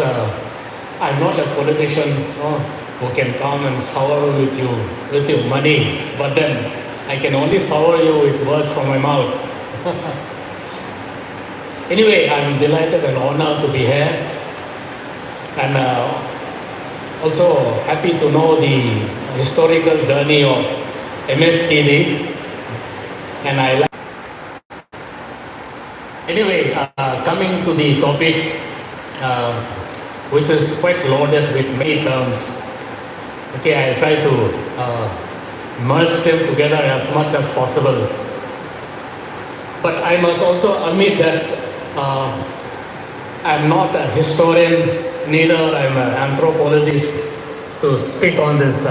I'm not a politician who can come and sour with you with your money, but then I can only sour you with words from my mouth. Anyway, I'm delighted and honored to be here, and also happy to know the historical journey of MSTD, and I like. Anyway, coming to the topic, which is quite loaded with many terms. Okay, I'll try to merge them together as much as possible. But I must also admit that I'm not a historian, neither I'm an anthropologist to speak on this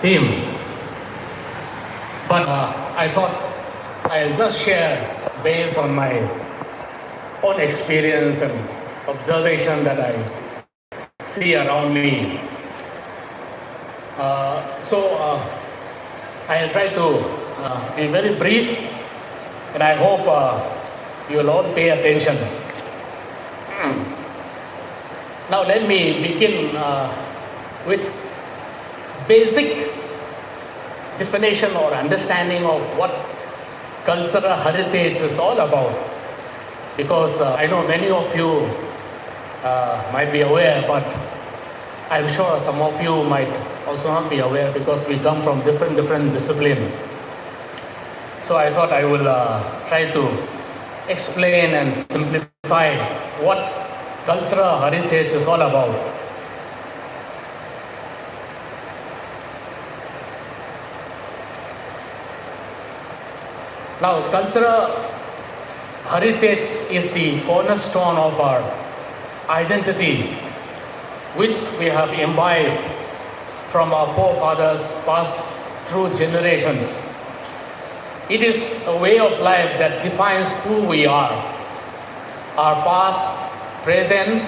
theme. But I thought I'll just share based on my own experience and observation that I see around me. I'll try to be very brief, and I hope you'll all pay attention. Now let me begin with basic definition or understanding of what cultural heritage is all about. Because I know many of you might be aware, but I'm sure some of you might also not be aware because we come from different disciplines. So I thought I will try to explain and simplify what cultural heritage is all about. Now, cultural heritage is the cornerstone of our identity, which we have imbibed from our forefathers passed through generations. It is a way of life that defines who we are, our past, present,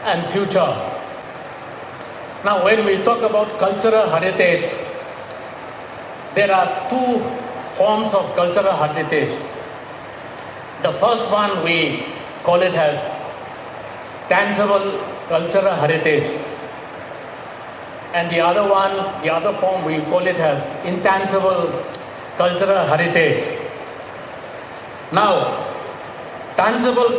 and future. Now, when we talk about cultural heritage, there are two forms of cultural heritage. The first one we call it as tangible cultural heritage, and the other form we call it as intangible cultural heritage. Now, tangible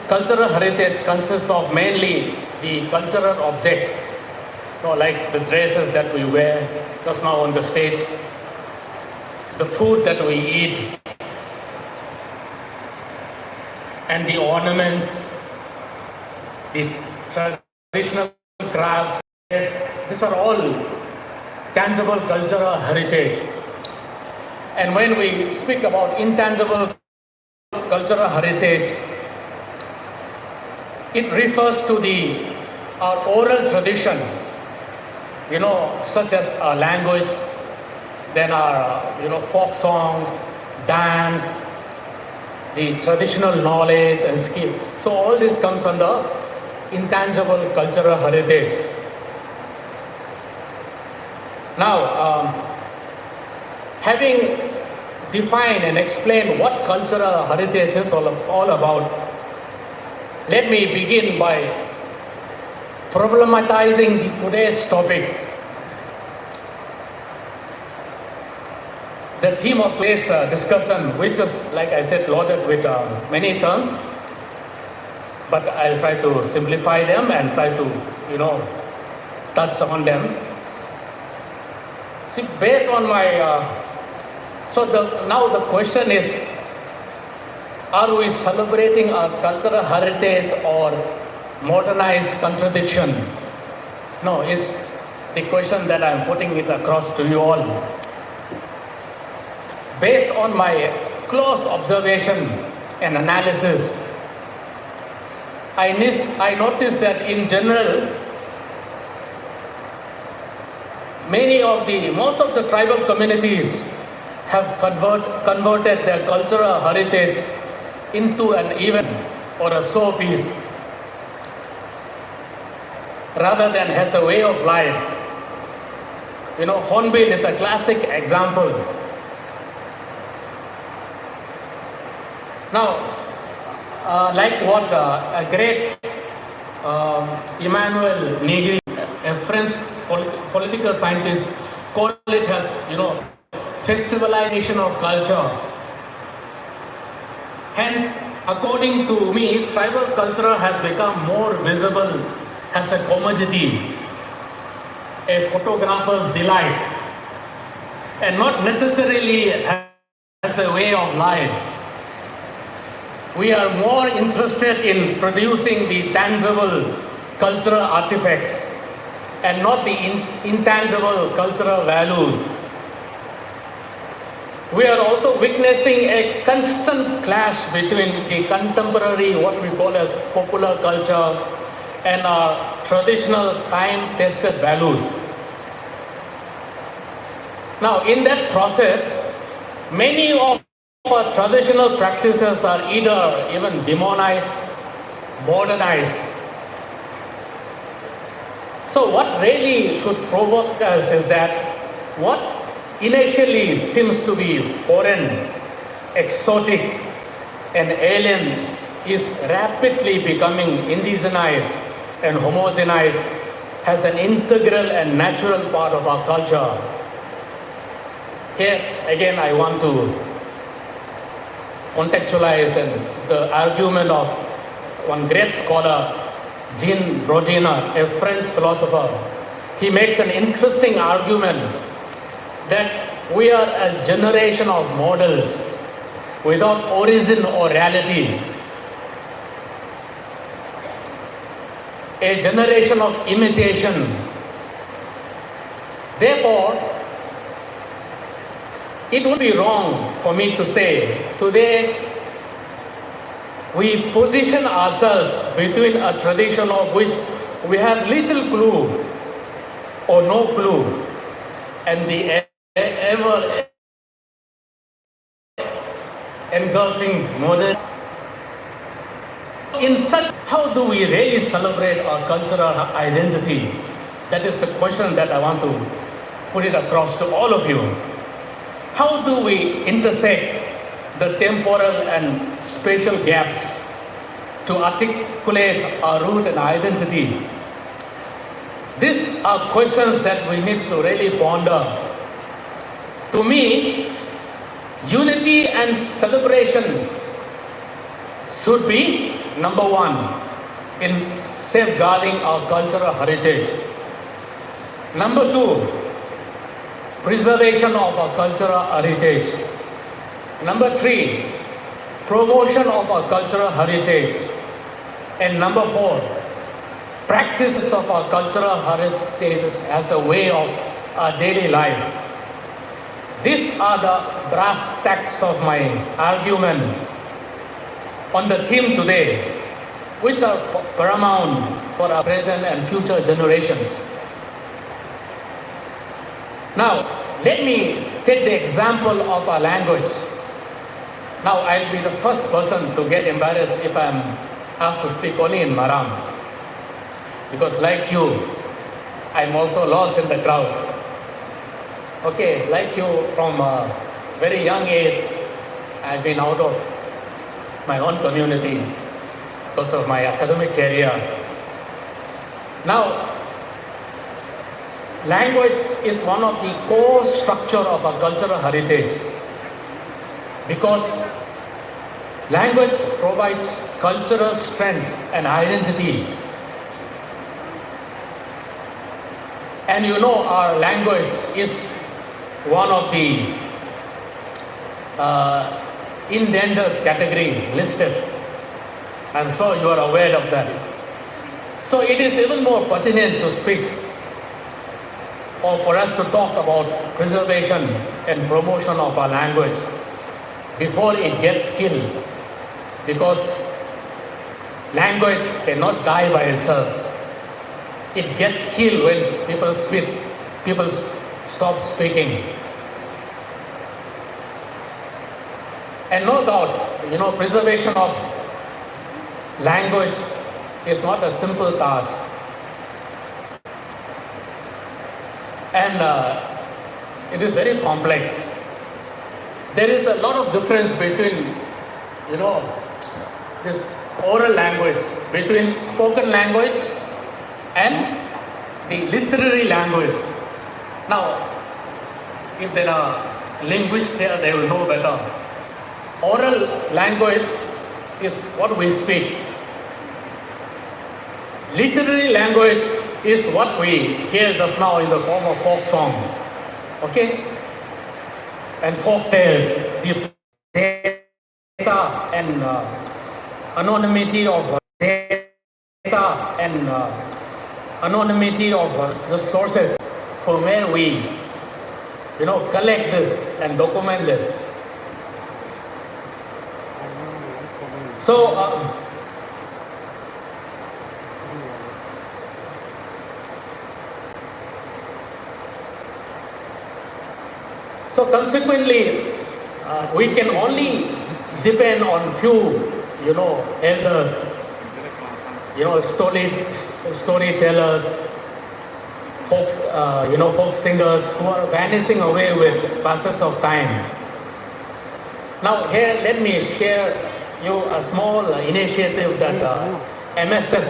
cultural heritage consists of mainly the cultural objects, like the dresses that we wear just now on the stage, the food that we eat, and the ornaments, the traditional crafts. These are all tangible cultural heritage. And when we speak about intangible cultural heritage, it refers to our oral tradition, such as our language, then our folk songs, dance, the traditional knowledge and skill. So all this comes under intangible cultural heritage. Now, having defined and explained what cultural heritage is all about, let me begin by problematizing today's topic. The theme of today's discussion, which is, like I said, loaded with many terms, but I'll try to simplify them and try to, touch on them. See, based on my, now the question is, are we celebrating our cultural heritage or modernized contradiction? No, is the question that I'm putting it across to you all. Based on my close observation and analysis, I noticed that in general, most of the tribal communities have converted their cultural heritage into an event or a showpiece rather than as a way of life. Hornbill is a classic example. Now, like what a great Emmanuel Negri, a French political scientist, called it as, festivalization of culture. Hence, according to me, tribal culture has become more visible as a commodity, a photographer's delight, and not necessarily as a way of life. We are more interested in producing the tangible cultural artifacts and not the intangible cultural values. We are also witnessing a constant clash between the contemporary, what we call as popular culture, and our traditional time-tested values. Now, in that process, many of our traditional practices are either even demonized, modernized. So what really should provoke us is that what initially seems to be foreign, exotic, and alien is rapidly becoming indigenized and homogenized as an integral and natural part of our culture. Here again I want to contextualize the argument of one great scholar, Jean Brodiner, a French philosopher. He makes an interesting argument that we are a generation of models without origin or reality, a generation of imitation. Therefore, it would be wrong for me to say today we position ourselves between a tradition of which we have little clue or no clue and the ever engulfing modern. In such, how do we really celebrate our cultural identity? That is the question that I want to put it across to all of you. How do we intersect the temporal and spatial gaps to articulate our root and identity? These are questions that we need to really ponder. To me, unity and celebration should be number one in safeguarding our cultural heritage. Number two, preservation of our cultural heritage. Number three, promotion of our cultural heritage. And number four, practices of our cultural heritage as a way of our daily life. These are the brass tacks of my argument on the theme today, which are paramount for our present and future generations. Now, let me take the example of our language. Now, I'll be the first person to get embarrassed if I'm asked to speak only in Maram. Because like you, I'm also lost in the crowd. Okay, like you, from a very young age, I've been out of my own community because of my academic career. Now, language is one of the core structure of our cultural heritage because language provides cultural strength and identity. And you know, our language is one of the endangered category listed. I'm sure you are aware of that. So it is even more pertinent to speak or for us to talk about preservation and promotion of our language before it gets killed, because language cannot die by itself. It gets killed when people stop speaking. And no doubt, preservation of language is not a simple task. And it is very complex. There is a lot of difference between, this oral language, between spoken language and the literary language. Now, if there are linguists here, they will know better. Oral language is what we speak. Literary language is what we hear just now in the form of folk song, okay? And folk tales, the data and anonymity of data and anonymity of the sources from where we, collect this and document this. So consequently, we can only depend on few, elders, storytellers, folks, folk singers who are vanishing away with passage of time. Now here, let me share you a small initiative that MSF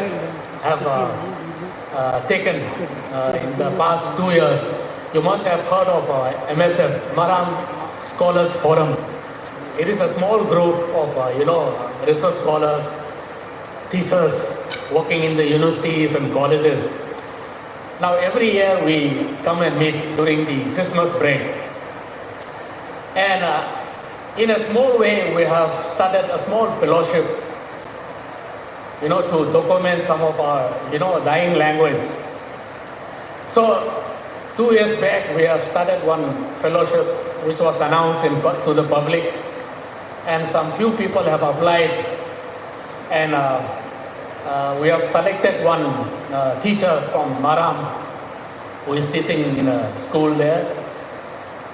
have taken in the past 2 years. You must have heard of MSF, Maram Scholars Forum. It is a small group of, research scholars, teachers working in the universities and colleges. Now every year we come and meet during the Christmas break. And in a small way, we have started a small fellowship, to document some of our, dying language. So 2 years back, we have started one fellowship which was announced to the public, and some few people have applied, and we have selected one teacher from Maram who is teaching in a school there,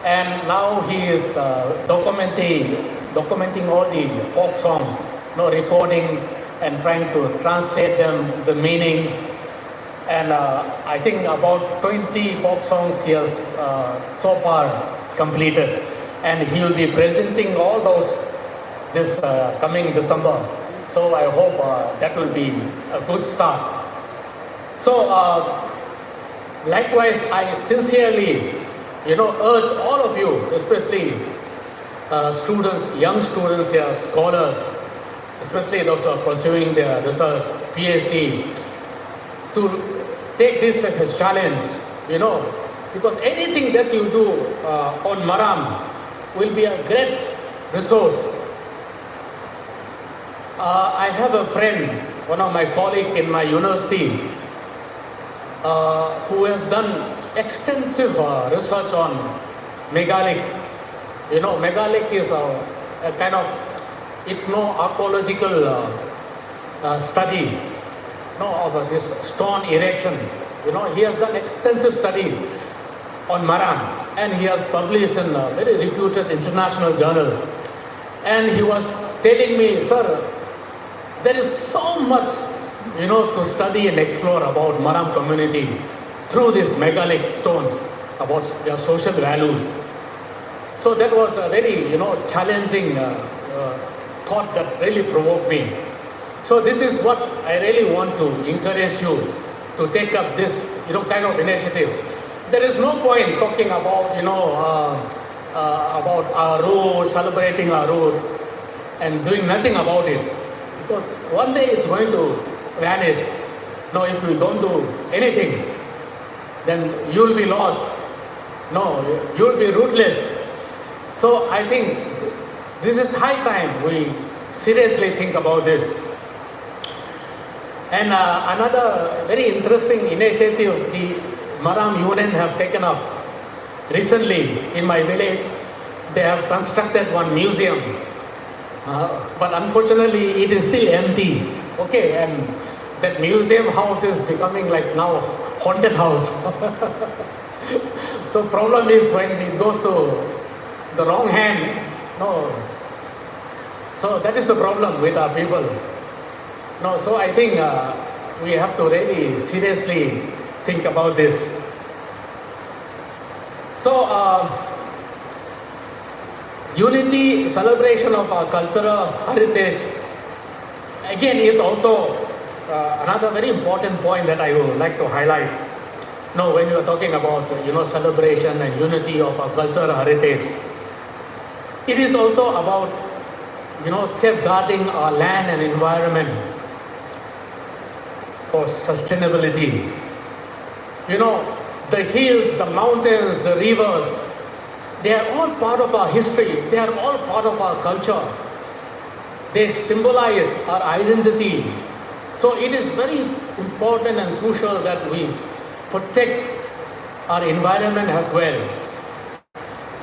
and now he is documenting all the folk songs, recording and trying to translate them, the meanings. And I think about 20 folk songs he has so far completed. And he will be presenting all those this coming December. So I hope that will be a good start. So likewise, I sincerely, urge all of you, especially students, young students here, scholars, especially those who are pursuing their research, PhD, to take this as a challenge, because anything that you do on Maram will be a great resource. I have a friend, one of my colleagues in my university, who has done extensive research on megalithic. Megalithic is a kind of ethno-archaeological study of this stone erection. He has done extensive study on Maram, and he has published in very reputed international journals. And he was telling me, sir, there is so much, to study and explore about Maram community through these megalithic stones, about their social values. So that was a very, challenging thought that really provoked me. So this is what I really want to encourage you to take up this, kind of initiative. There is no point talking about, about our road, celebrating our road, and doing nothing about it. Because one day it's going to vanish. If you don't do anything, then you'll be lost. You'll be rootless. So I think this is high time we seriously think about this. And another very interesting initiative the Maram Union have taken up recently in my village. They have constructed one museum, but unfortunately it is still empty. Okay, and that museum house is becoming like now haunted house. So problem is when it goes to the wrong hand, so that is the problem with our people. So I think we have to really seriously think about this. So unity, celebration of our cultural heritage again is also another very important point that I would like to highlight. Now, when you are talking about celebration and unity of our cultural heritage, it is also about safeguarding our land and environment for sustainability. The hills, the mountains, the rivers, they are all part of our history. They are all part of our culture. They symbolize our identity. So it is very important and crucial that we protect our environment as well.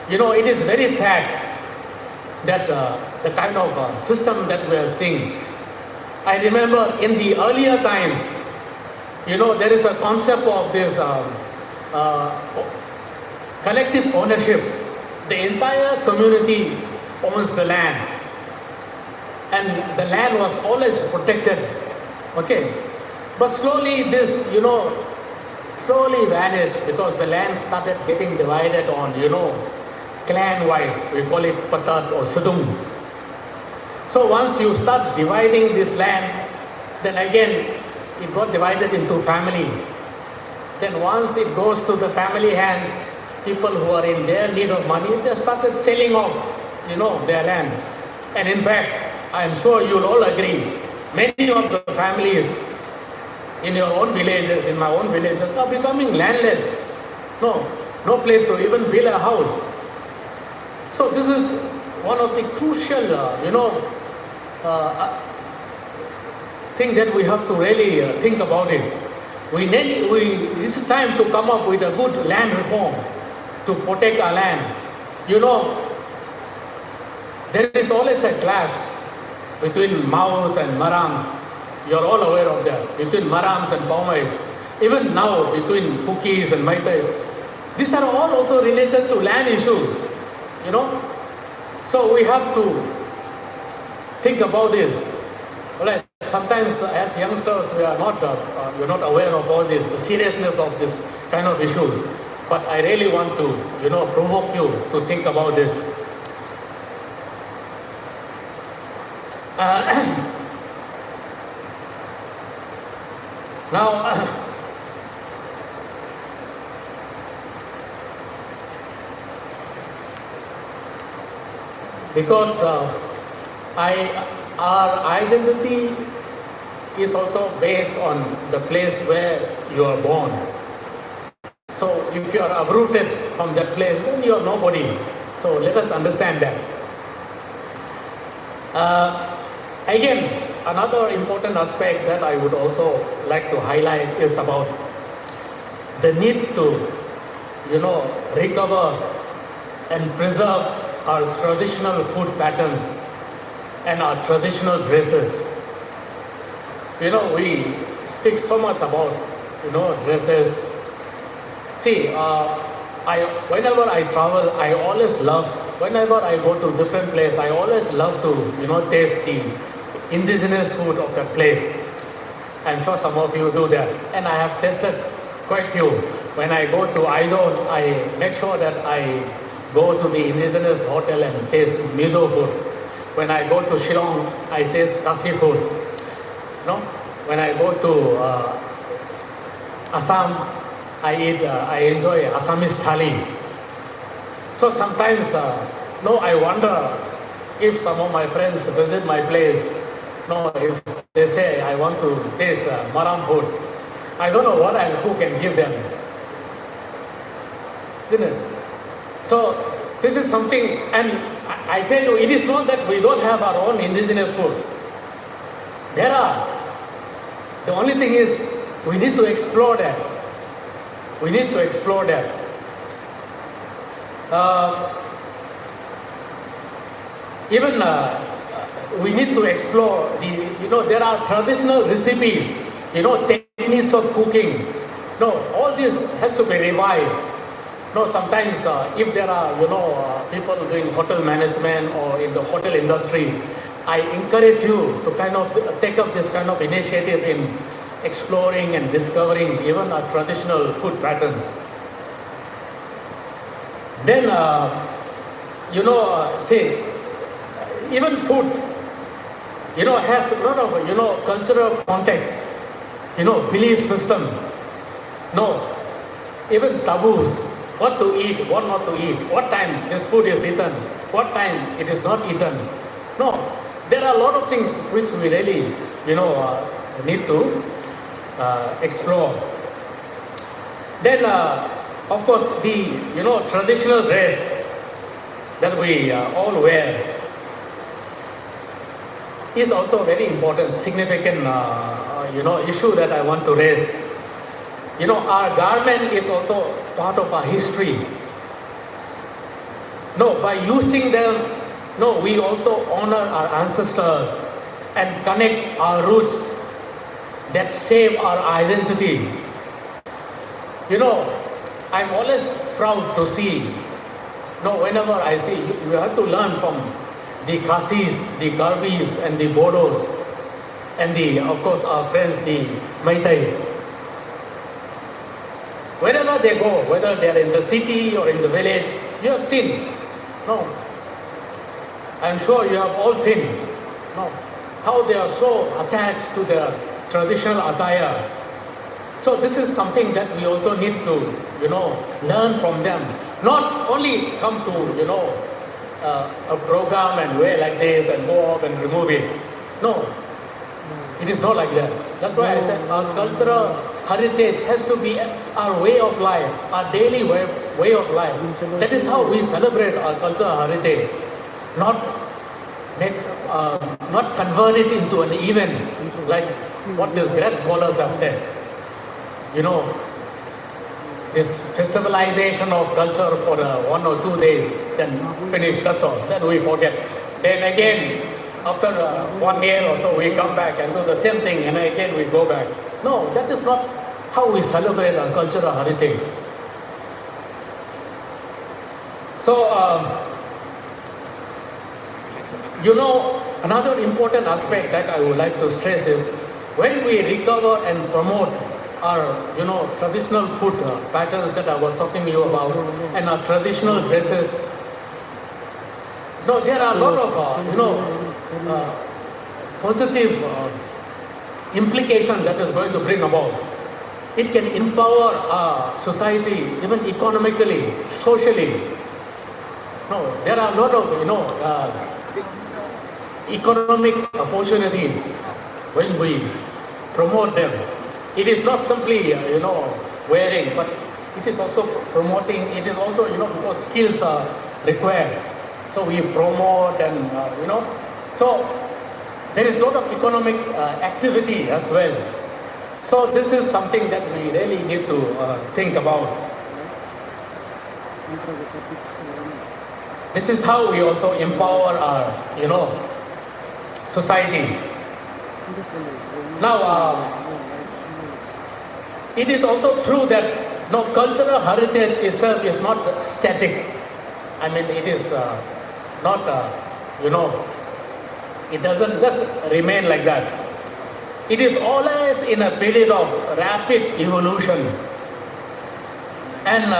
It is very sad that the kind of system that we are seeing. I remember in the earlier times, there is a concept of this collective ownership. The entire community owns the land, and the land was always protected. Okay, but slowly this, slowly vanished because the land started getting divided on, clan-wise. We call it patat or sudung. So once you start dividing this land, then again it got divided into family. Then once it goes to the family hands, people who are in their need of money, they started selling off, their land. And in fact, I am sure you'll all agree, many of the families in your own villages, in my own villages, are becoming landless. No place to even build a house. So this is one of the crucial, thing that we have to really think about it. It's time to come up with a good land reform to protect our land. There is always a clash between Maos and Marams. You're all aware of that. Between Marams and Paumais. Even now, between Kukis and Maitais. These are all also related to land issues. So we have to think about this. Right. Sometimes as youngsters, we are not, you're not aware of all this, the seriousness of this kind of issues. But I really want to, provoke you to think about this. Now, because our identity is also based on the place where you are born. So if you are uprooted from that place, then you are nobody. So let us understand that. Again, another important aspect that I would also like to highlight is about the need to, recover and preserve our traditional food patterns and our traditional dresses. We speak so much about, dresses. See, whenever I travel, I always love, whenever I go to different place, I always love to, taste the indigenous food of that place. I'm sure some of you do that. And I have tasted quite few. When I go to Aizone, I make sure that I go to the indigenous hotel and taste miso food. When I go to Shillong, I taste Kashi food. When I go to Assam, I enjoy Assamese thali. So sometimes, I wonder if some of my friends visit my place, if they say I want to taste Maram food, I don't know what I'll cook and give them. Isn't it? So this is something, and I tell you, it is not that we don't have our own indigenous food. There are. The only thing is, we need to explore that. We need to explore that. We need to explore there are traditional recipes, techniques of cooking. All this has to be revived. Sometimes if there are, people doing hotel management or in the hotel industry, I encourage you to kind of take up this kind of initiative in exploring and discovering even our traditional food patterns. Then, say, even food, has a lot of, cultural context, belief system. No, even taboos, what to eat, what not to eat, what time this food is eaten, what time it is not eaten. No, there are a lot of things which we really, need to explore. Then, of course, the, traditional dress that we all wear is also a very important, significant, issue that I want to raise. Our garment is also part of our history. No, by using them, no, we also honor our ancestors and connect our roots that shape our identity. I'm always proud to see, whenever I see, you have to learn from the Khasis, the Garbis, and the Bodos, and of course, our friends, the Meiteis. Wherever they go, whether they are in the city or in the village, you have seen, I'm sure you have all seen, how they are so attached to their traditional attire. So this is something that we also need to, learn from them. Not only come to, a program and wear like this and go off and remove it. No, it is not like that. That's why I said our cultural heritage has to be our way of life, our daily way of life. That is how we celebrate our cultural heritage. Not convert it into an event like what these great scholars have said. This festivalization of culture for 1 or 2 days, then finish, that's all. Then we forget. Then again, after 1 year or so, we come back and do the same thing, and again we go back. No, that is not how we celebrate our cultural heritage. So, another important aspect that I would like to stress is when we recover and promote our, traditional food patterns that I was talking to you about, and our traditional dresses. There are a lot of, positive implication that is going to bring about. It can empower our society, even economically, socially. There are a lot of, economic opportunities when we promote them. It is not simply, wearing, but it is also promoting, it is also, because skills are required. So we promote and, so there is a lot of economic activity as well. So this is something that we really need to think about. This is how we also empower our, society. Now, it is also true that cultural heritage itself is not static. I mean, it is not, it doesn't just remain like that. It is always in a period of rapid evolution. And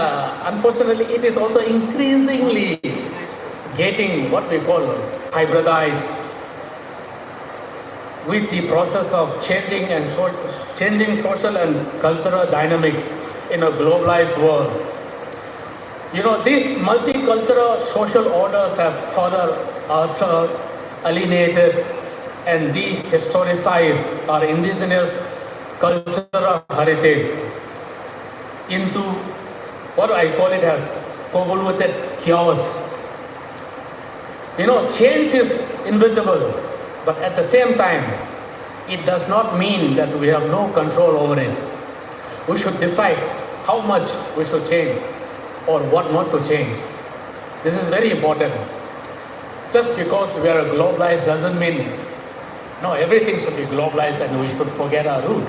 unfortunately, it is also increasingly getting what we call hybridized with the process of changing social and cultural dynamics in a globalized world. These multicultural social orders have further altered, alienated, and dehistoricized our indigenous cultural heritage into what I call it as convoluted chaos. Change is inevitable, but at the same time, it does not mean that we have no control over it. We should decide how much we should change or what not to change. This is very important. Just because we are globalized doesn't mean, everything should be globalized and we should forget our root.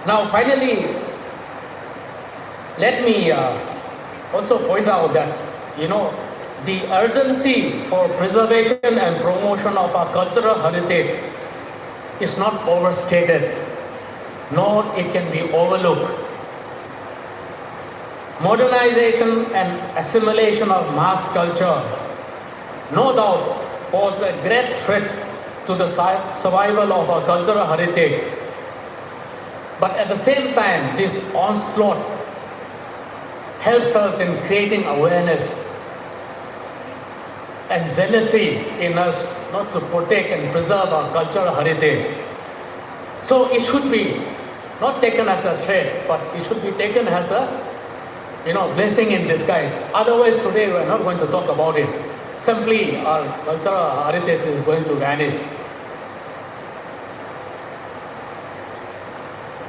Now, finally, let me also point out that, the urgency for preservation and promotion of our cultural heritage is not overstated, nor it can be overlooked. Modernization and assimilation of mass culture, no doubt, pose a great threat to the survival of our cultural heritage. But at the same time, this onslaught helps us in creating awareness and jealousy in us not to protect and preserve our cultural heritage. So it should be not taken as a threat, but it should be taken as a blessing in disguise. Otherwise, today we are not going to talk about it. Simply, our cultural heritage is going to vanish.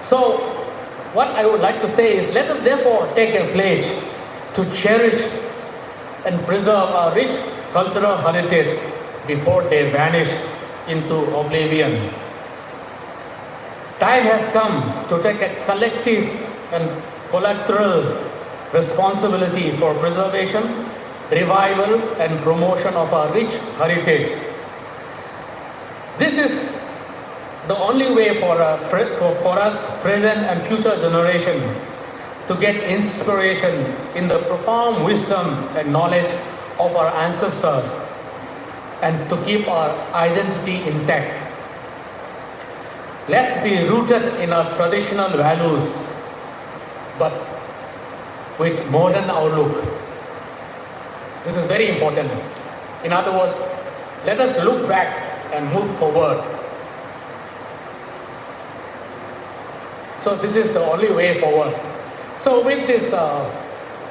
So, what I would like to say is, let us therefore take a pledge to cherish and preserve our rich cultural heritage before they vanish into oblivion. Time has come to take a collective and collateral responsibility for preservation, revival, and promotion of our rich heritage. This is the only way for us, present and future generation, to get inspiration in the profound wisdom and knowledge of our ancestors and to keep our identity intact. Let's be rooted in our traditional values, but with modern outlook. This is very important. In other words, let us look back and move forward. So this is the only way forward. So with this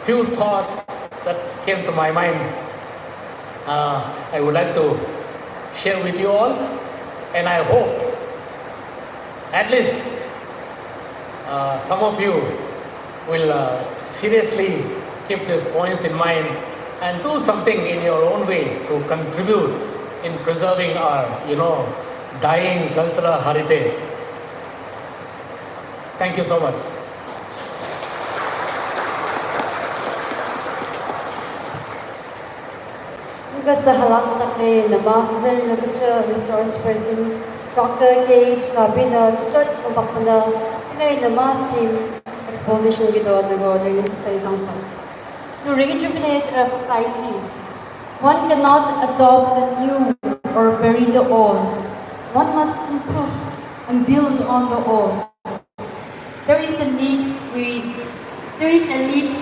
few thoughts that came to my mind, I would like to share with you all, and I hope at least some of you will seriously keep these points in mind and do something in your own way to contribute in preserving our, dying cultural heritage. Thank you so much. Kasahalak takle Ambassador Nakucha Resource Person Dr. Gage Kabina Tutot Kompakpana Tinay Nama Team Exposition Gito Nago During Study Sampan. To rejuvenate a society, one cannot adopt the new or bury the old. One must improve and build on the old. There is a need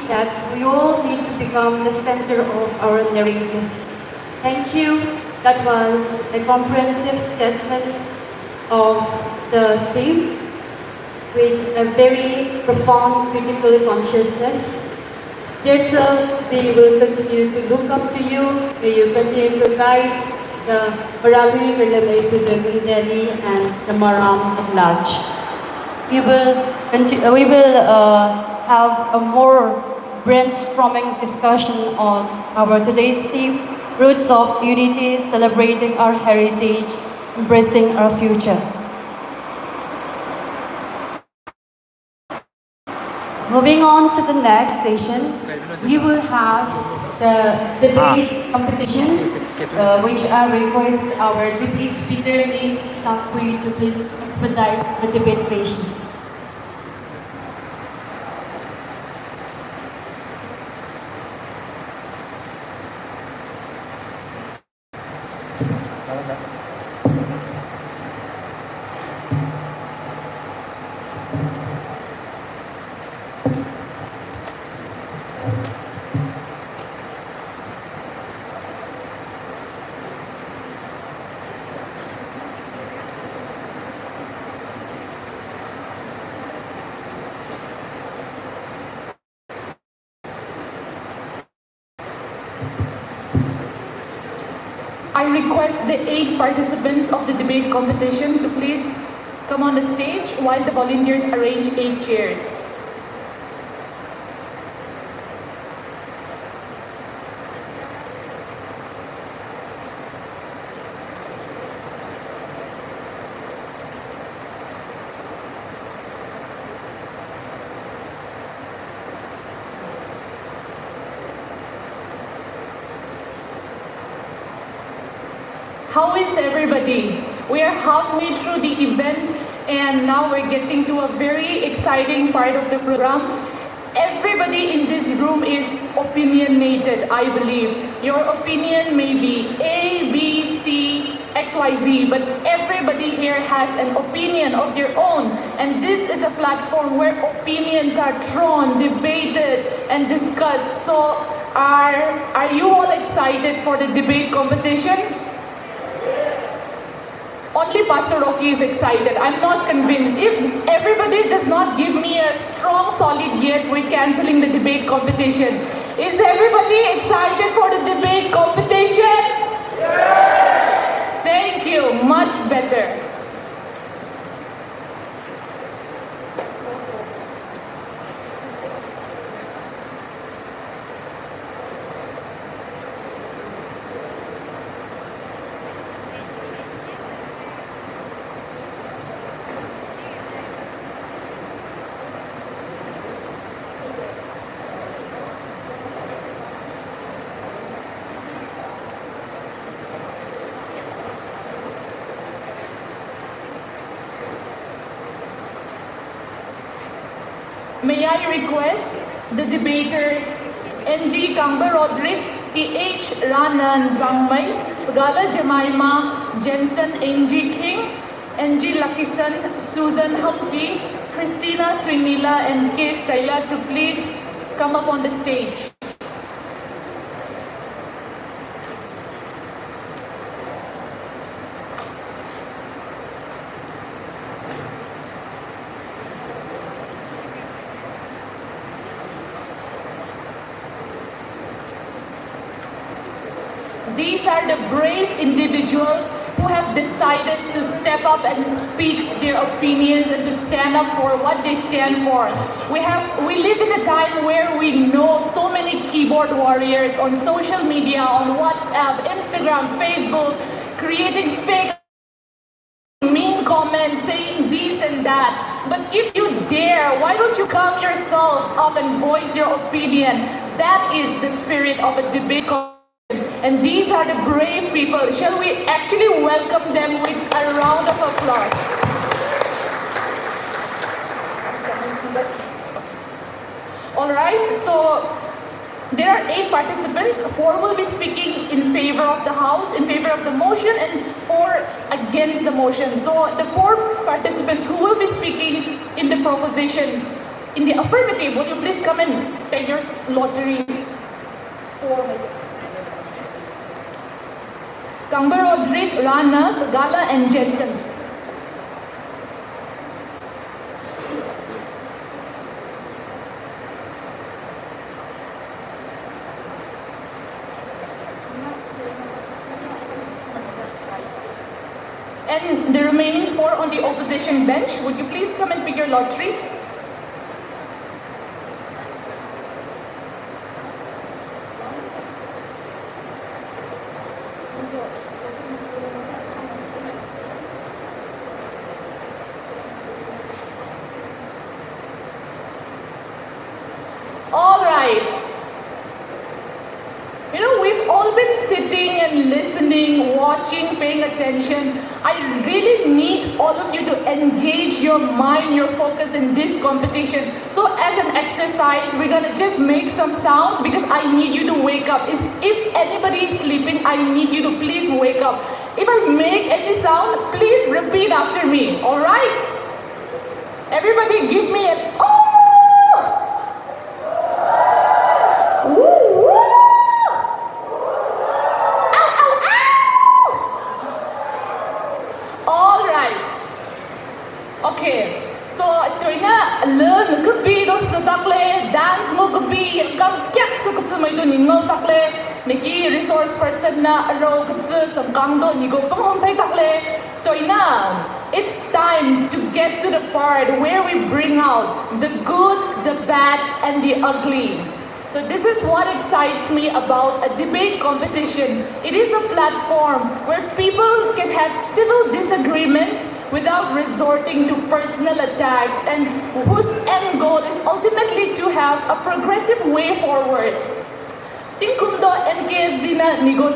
that we all need to become the center of our narratives. Thank you. That was a comprehensive statement of the theme with a very profound critical consciousness. Dear sir, we will continue to look up to you. May you continue to guide the Barawi Relations within Delhi and the Marams at large. We will have a more brainstorming discussion on our today's theme, Roots of Unity, celebrating our heritage, embracing our future. Moving on to the next session, we will have the debate competition, which I request our debate speaker, Ms. Sangpui, to please expedite the debate session. I request the 8 participants of the debate competition to please come on the stage while the volunteers arrange 8 chairs. How is everybody? We are halfway through the event and now we're getting to a very exciting part of the program. Everybody in this room is opinionated, I believe. Your opinion may be A, B, C, X, Y, Z, but everybody here has an opinion of their own. And this is a platform where opinions are thrown, debated, and discussed. So are you all excited for the debate competition? Only Pastor Rocky is excited. I'm not convinced. If everybody does not give me a strong, solid yes, we're canceling the debate competition. Is everybody excited for the debate competition? Yes! Thank you. Much better. May I request the debaters NG Kamba Roderick, TH Ranan Zangmay, Sagala Jemima, Jensen NG King, NG Lakisan, Susan Humke, Christina Srinila, and K. Styla to please come up on the stage. These are the brave individuals who have decided to step up and speak their opinions and to stand up for what they stand for. We live in a time where we know so many keyboard warriors on social media, on WhatsApp, Instagram, Facebook, creating fake mean comments, saying this and that. But if you dare, why don't you come yourself up and voice your opinion? That is the spirit of a debate. And these are the brave people. Shall we actually welcome them with a round of applause? Alright, so there are 8 participants. 4 will be speaking in favor of the House, in favor of the motion, and 4 against the motion. So the 4 participants who will be speaking in the proposition, in the affirmative, will you please come and take your lottery for Kamba Roderick, Rana, Sagala, and Jensen. And the remaining 4 on the opposition bench, would you please come and pick your lottery? Watching, paying attention. I really need all of you to engage your mind, your focus in this competition. So as an exercise, we're gonna just make some sounds because I need you to wake up. If anybody is sleeping, I need you to please wake up. If I make any sound, please repeat after me, all right? Everybody give me an oh! Okay, so toina learn could be those takle dance mo could be come get so could some do ningo takle niki resource person na ro could some kangdo nigo pang home say takle toina. It's time to get to the part where we bring out the good, the bad, and the ugly. So this is what excites me about a debate competition. It is a platform where people can have civil disagreements without resorting to personal attacks and whose end goal is ultimately to have a progressive way forward. Tingkundo MKSD na nigo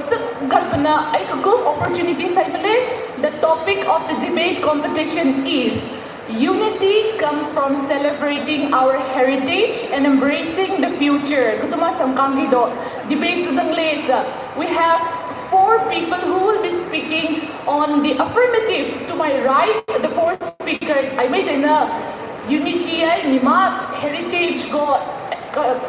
ay kagong opportunity sa imali. The topic of the debate competition is Unity comes from celebrating our heritage and embracing the future. Kutuma samkang do debate ng lesa. We have 4 people who will be speaking on the affirmative. To my right, the 4 speakers. I made na unity ay nima heritage go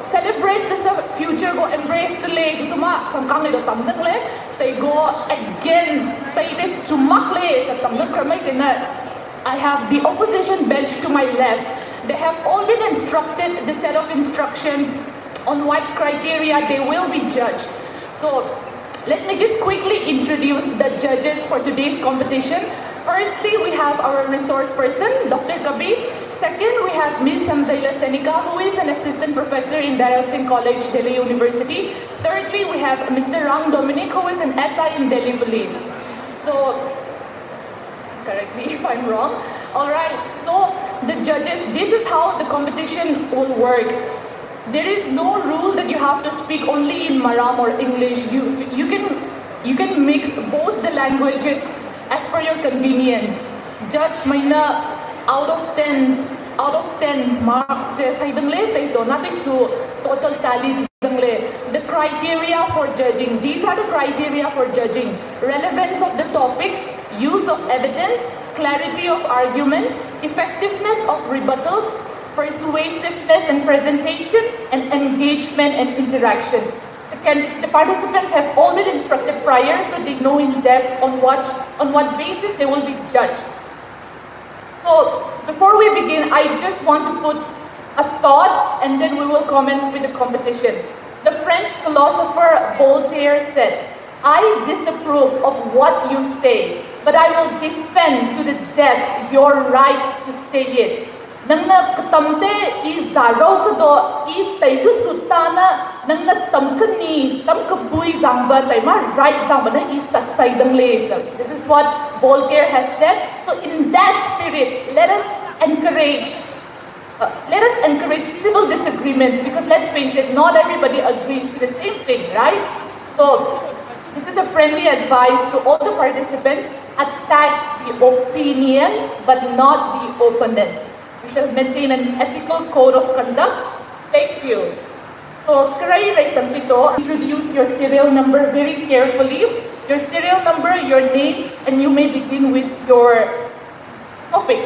celebrate sa future go embrace le gutuma samkang do tamdang le they go against they chumak le sa tamdang kramay na. I have the opposition bench to my left. They have all been instructed the set of instructions on what criteria they will be judged. So let me just quickly introduce the judges for today's competition. Firstly, we have our resource person, Dr. Kabi. Second, we have Ms. Hamzaila Senica, who is an assistant professor in Dayal Singh College, Delhi University. Thirdly, we have Mr. Rang Dominic, who is an SI in Delhi Police. So, correct me if I'm wrong. Alright, so the judges, this is how the competition will work. There is no rule that you have to speak only in Maram or English. You can mix both the languages as per your convenience. Judge maina out of 10 marks des hay dangle tay to natin so total tally dangle. The criteria for judging. These are the criteria for judging. Relevance of the topic, use of evidence, clarity of argument, effectiveness of rebuttals, persuasiveness in presentation, and engagement and interaction. The participants have all been instructed prior, so they know in depth on what basis they will be judged. So before we begin, I just want to put a thought, and then we will commence with the competition. The French philosopher Voltaire said, "I disapprove of what you say, but I will defend to the death your right to say it." Nang nagkatamte izaraw ko do itay kusutana nang nagtamkani tamkabuy zangba tay ma right zangba na isatsay dang lesa. This is what Voltaire has said. So in that spirit, let us encourage civil disagreements, because let's face it, not everybody agrees to the same thing, right? So this is a friendly advice to all the participants. Attack the opinions, but not the opponents. We shall maintain an ethical code of conduct. Thank you. So, karay Sampito, introduce your serial number very carefully. Your serial number, your name, and you may begin with your topic.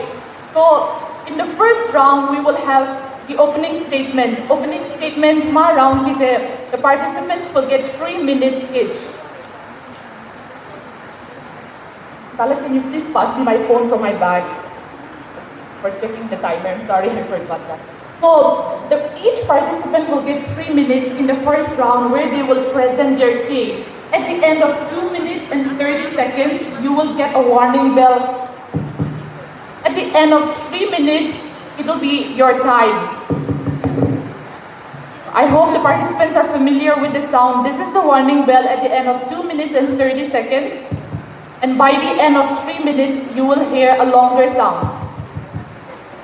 So, in the first round, we will have the opening statements. Opening statements, round kite. The participants will get 3 minutes each. Tala, can you please pass me my phone from my bag? For checking the timer. I'm sorry, I forgot that. So, each participant will get 3 minutes in the first round where they will present their case. At the end of 2 minutes and 30 seconds, you will get a warning bell. At the end of 3 minutes, it will be your time. I hope the participants are familiar with the sound. This is the warning bell at the end of 2 minutes and 30 seconds. And by the end of 3 minutes, you will hear a longer sound.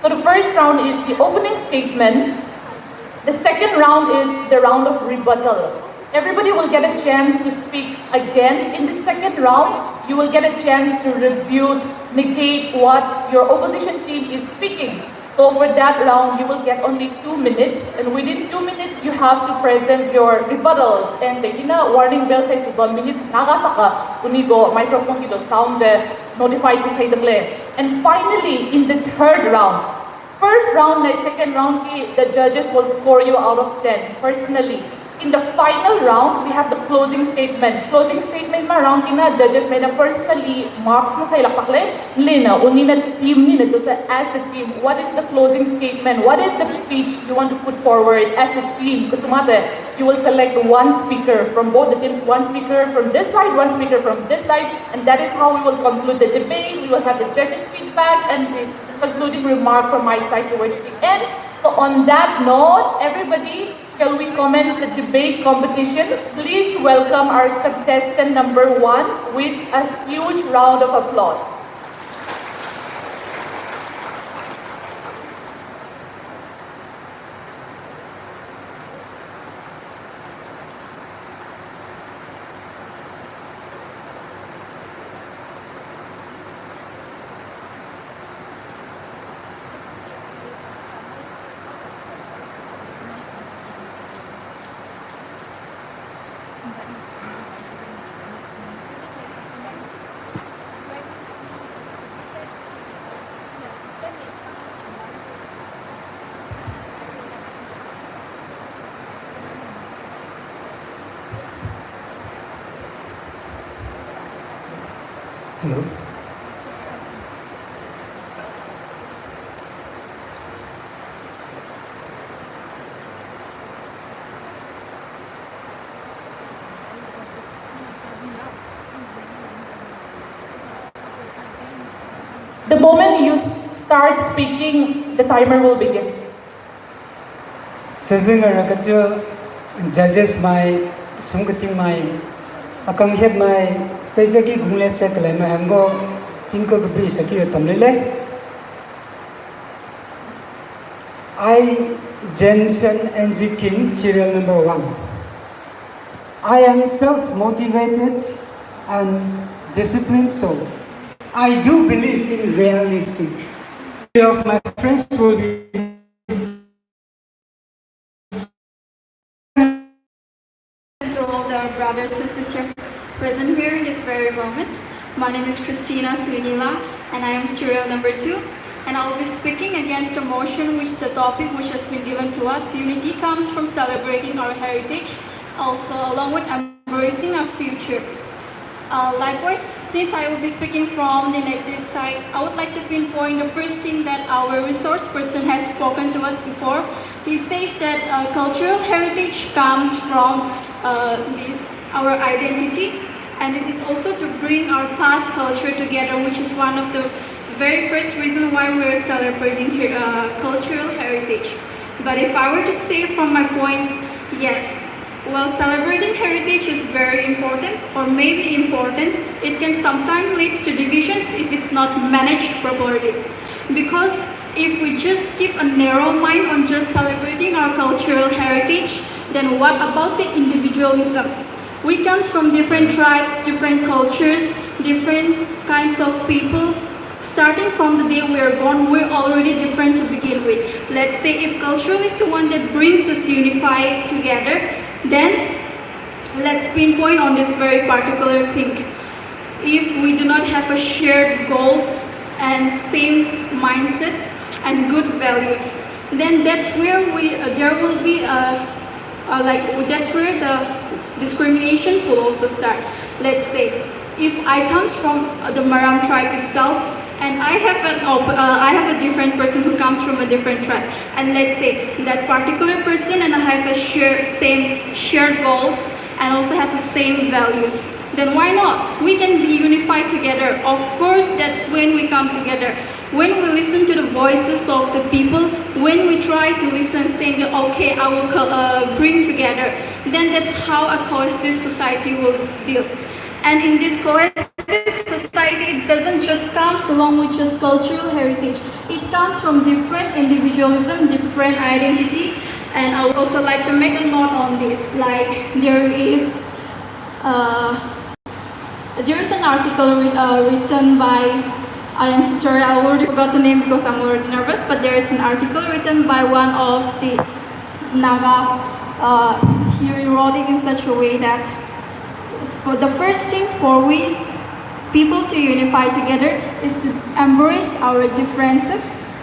So the first round is the opening statement. The second round is the round of rebuttal. Everybody will get a chance to speak again. In the second round, you will get a chance to rebut, negate what your opposition team is speaking. So for that round, you will get only 2 minutes. And within 2 minutes, you have to present your rebuttals. And the warning bell says, 1 minute, nagasaka, unigo, microphone kito, sound notified to say the glare. And finally, in the third round, first round and second round, the judges will score you out of 10, personally. In the final round, we have the closing statement. Closing statement round kina judges may na personally marks na sa ilapakle. Lina, uni na team ni na as a team. What is the closing statement? What is the speech you want to put forward as a team? Kutumate, you will select one speaker from both the teams. One speaker from this side, one speaker from this side. And that is how we will conclude the debate. We will have the judges' feedback and the concluding remark from my side towards the end. So on that note, everybody, shall we commence the debate competition? Please welcome our contestant number 1 with a huge round of applause. Hello. The moment you start speaking, the timer will begin. Session rakacho judges my sungting my akang head my sejaki gungle check le my hango tinko gabi saki tamlele. I Jensen NG King, serial number 1. I am self-motivated and disciplined soul. I do believe in realistic. Few of my friends will be to all the brothers and sisters present here in this very moment. My name is Christina Swinila and I am serial number 2. And I'll be speaking against a motion which the topic which has been given to us. Unity comes from celebrating our heritage, also along with embracing our future. Likewise, since I will be speaking from the negative side, I would like to pinpoint the first thing that our resource person has spoken to us before. He says that cultural heritage comes from our identity, and it is also to bring our past culture together, which is one of the very first reason why we are celebrating here, cultural heritage. But if I were to say from my points, yes, while celebrating heritage is very important or maybe important, it can sometimes lead to divisions if it's not managed properly. Because if we just keep a narrow mind on just celebrating our cultural heritage, then what about the individualism? We come from different tribes, different cultures, different kinds of people. Starting from the day we are born, we're already different to begin with. Let's say if culture is the one that brings us unified together, then let's pinpoint on this very particular thing. If we do not have a shared goals and same mindsets and good values, then that's where there will be that's where the discriminations will also start. Let's say if I comes from the Maram tribe itself, and I have a different person who comes from a different tribe, and let's say that particular person and I have a same shared goals and also have the same values, then why not? We can be unified together. Of course, that's when we come together. When we listen to the voices of the people, when we try to listen saying that, okay, I will bring together, then that's how a cohesive society will build. And in this cohesive society, it doesn't just come along with just cultural heritage. It comes from different individualism, different identity. And I would also like to make a note on this. Like there is an article written by, I am sorry, I already forgot the name because I'm already nervous, but there is an article written by one of the Naga. He wrote it in such a way that for the first thing for we people to unify together is to embrace our differences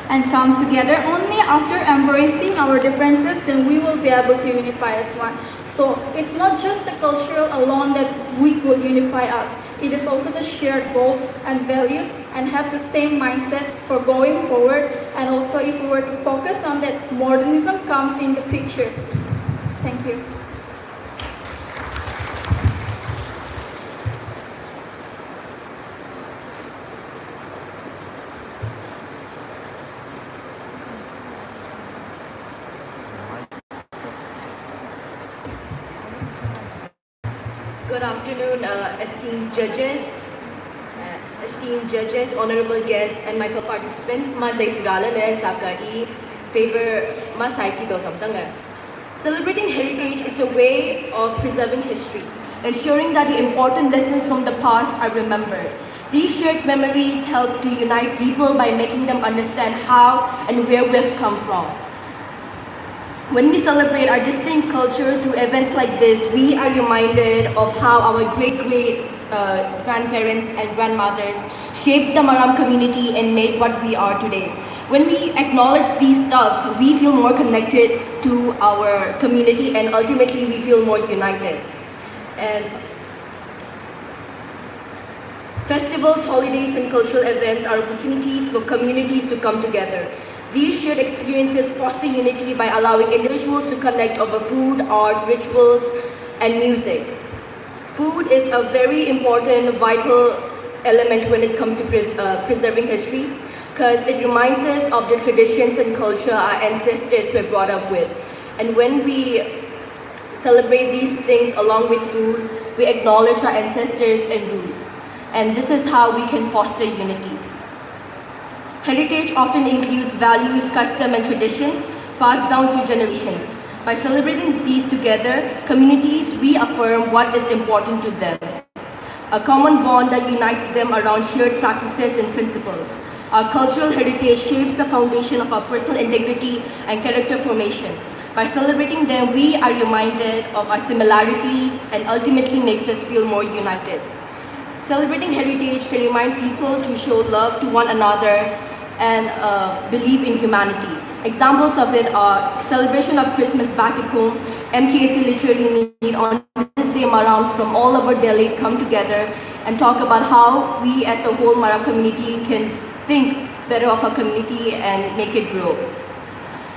and come together. Only after embracing our differences, then we will be able to unify as one. So it's not just the cultural alone that we will unify us. It is also the shared goals and values and have the same mindset for going forward. And also if we were to focus on that, modernism comes in the picture. Thank you. Good afternoon, esteemed judges, honorable guests, and my fellow participants. Mazay Sigala le Sakai favor Masaiki Gautamtanga. Celebrating heritage is a way of preserving history, ensuring that the important lessons from the past are remembered. These shared memories help to unite people by making them understand how and where we've come from. When we celebrate our distinct culture through events like this, we are reminded of how our great-grandparents and grandmothers shaped the Maram community and made what we are today. When we acknowledge these stuffs, we feel more connected to our community and ultimately we feel more united. And Festivals, holidays, and cultural events are opportunities for communities to come together. These shared experiences foster unity by allowing individuals to connect over food, art, rituals, and music. Food is a very important, vital element when it comes to preserving history, because it reminds us of the traditions and culture our ancestors were brought up with. And when we celebrate these things along with food, we acknowledge our ancestors and roots. And this is how we can foster unity. Heritage often includes values, custom, and traditions passed down through generations. By celebrating these together, communities reaffirm what is important to them. A common bond that unites them around shared practices and principles. Our cultural heritage shapes the foundation of our personal integrity and character formation. By celebrating them, we are reminded of our similarities and ultimately makes us feel more united. Celebrating heritage can remind people to show love to one another and believe in humanity. Examples of it are celebration of Christmas back at home. MKSD literally meet on this day Marams from all over Delhi come together and talk about how we as a whole Maram community can think better of our community and make it grow.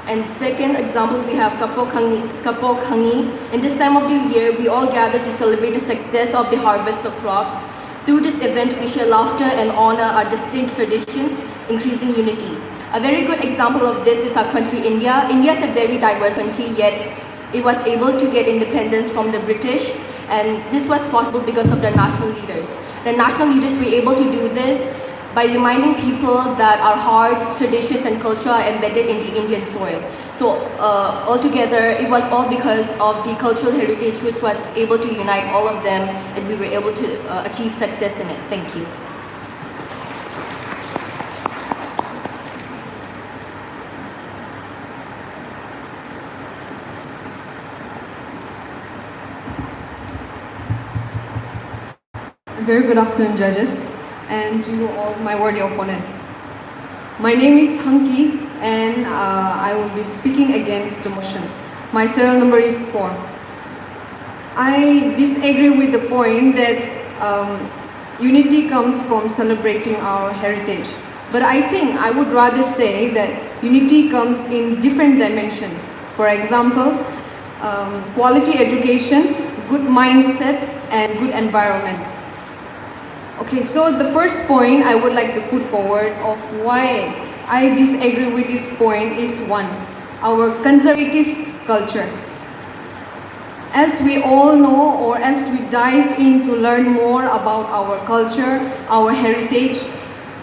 And second example, we have Kapok Hangi. In this time of the year, we all gather to celebrate the success of the harvest of crops. Through this event, we share laughter and honor our distinct traditions, increasing unity. A very good example of this is our country, India. India is a very diverse country, yet it was able to get independence from the British, and this was possible because of the national leaders. The national leaders were able to do this by reminding people that our hearts, traditions, and culture are embedded in the Indian soil. So altogether, it was all because of the cultural heritage which was able to unite all of them, and we were able to achieve success in it. Thank you. Very good afternoon, judges, and to you all, my worthy opponent. My name is Hanki, and I will be speaking against the motion. My serial number is 4. I disagree with the point that unity comes from celebrating our heritage. But I think I would rather say that unity comes in different dimensions. For example, quality education, good mindset, and good environment. Okay, so the first point I would like to put forward of why I disagree with this point is one, our conservative culture. As we all know, or as we dive in to learn more about our culture, our heritage,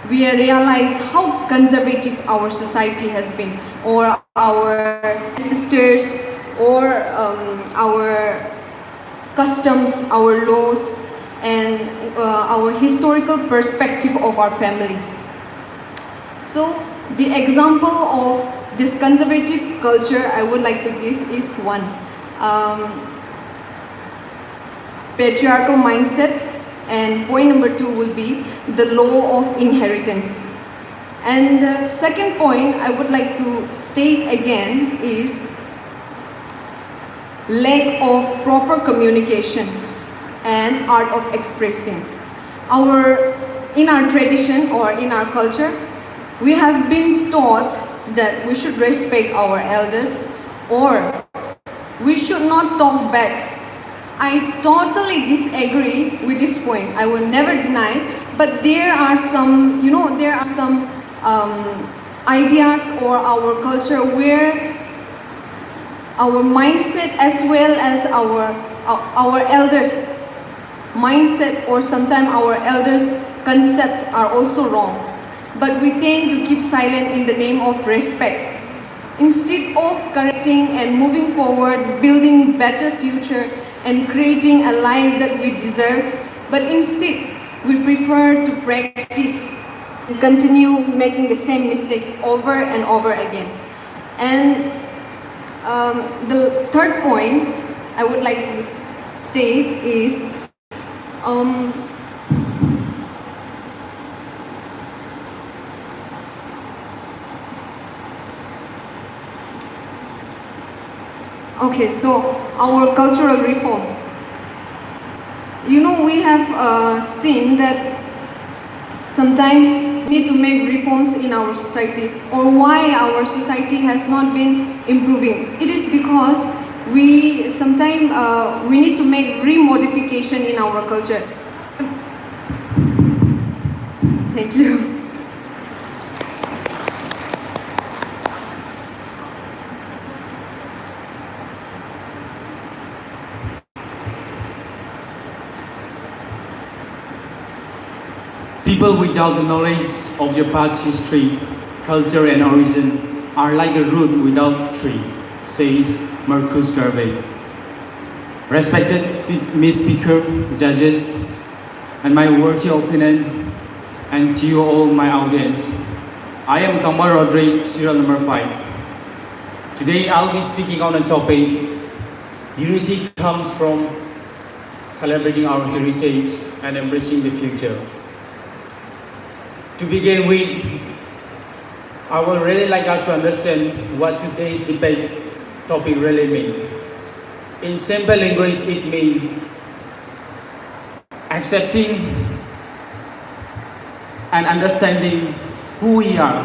we realize how conservative our society has been, or our ancestors, or our customs, our laws, and our historical perspective of our families. So the example of this conservative culture I would like to give is one, patriarchal mindset, and point number 2 will be the law of inheritance. And the second point I would like to state again is lack of proper communication and art of expressing. In our tradition or in our culture, we have been taught that we should respect our elders or we should not talk back. I totally disagree with this point. I will never deny, but there are some, ideas or our culture where our mindset as well as our elders' mindset or sometimes our elders' concept are also wrong. But we tend to keep silent in the name of respect. Instead of correcting and moving forward, building better future and creating a life that we deserve, but instead we prefer to practice and continue making the same mistakes over and over again. And the third point I would like to state is okay, so our cultural reform. We have seen that sometimes we need to make reforms in our society, or why our society has not been improving. It is because we sometimes we need to make remodification in our culture. Thank you. People without the knowledge of your past history, culture and origin are like a root without tree, says Marcus Garvey. Respected Miss Speaker, judges, and my worthy opponent, and to you all my audience. I am Kamar Rodrigue, serial number 5. Today I'll be speaking on a topic, unity comes from celebrating our heritage and embracing the future. To begin with, I would really like us to understand what today's debate topic really means. In simple language, it means accepting and understanding who we are,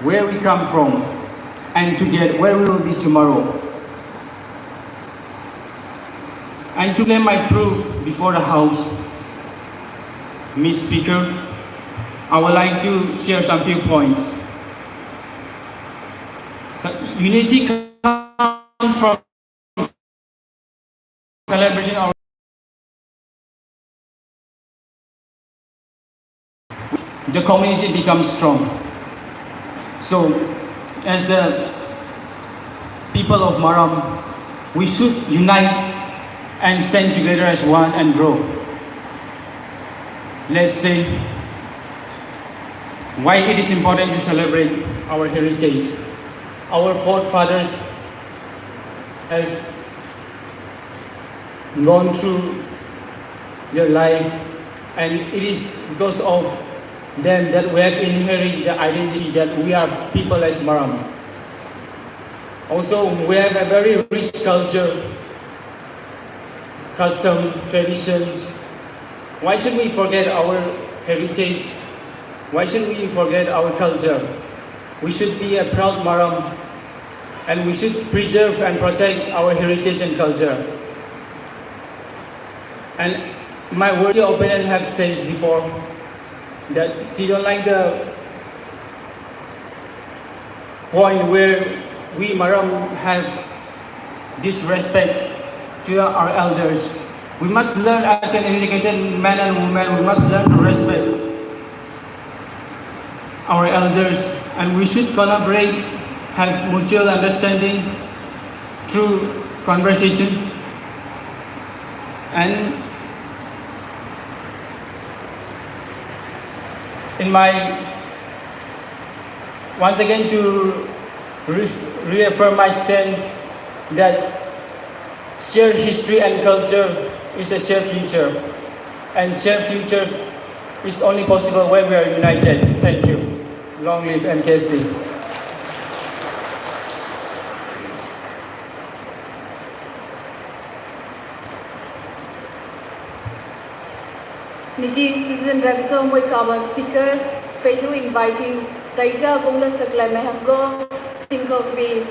where we come from, and to get where we will be tomorrow. And to lay my proof before the House, Ms. Speaker, I would like to share some few points. Unity comes from celebrating our the community becomes strong. So, as the people of Maram, we should unite and stand together as one and grow. Let's say why it is important to celebrate our heritage. Our forefathers has gone through their life, and it is because of them that we have inherited the identity that we are people as Maram. Also, we have a very rich culture, custom, traditions. Why should we forget our heritage? Why should we forget our culture? We should be a proud Maram, and we should preserve and protect our heritage and culture. And my worthy opponent have said before that she don't like the point where we Maram have disrespect to our elders. We must learn as an educated man and woman, we must learn to respect our elders, and we should collaborate, have mutual understanding through conversation. And once again to reaffirm my stand that shared history and culture is a shared future, and shared future is only possible when we are united. Thank you. Long live MKSD. Niti season director moi kawan speakers, special invitees, Stasia Gongla Saklai Mehamgo, think of me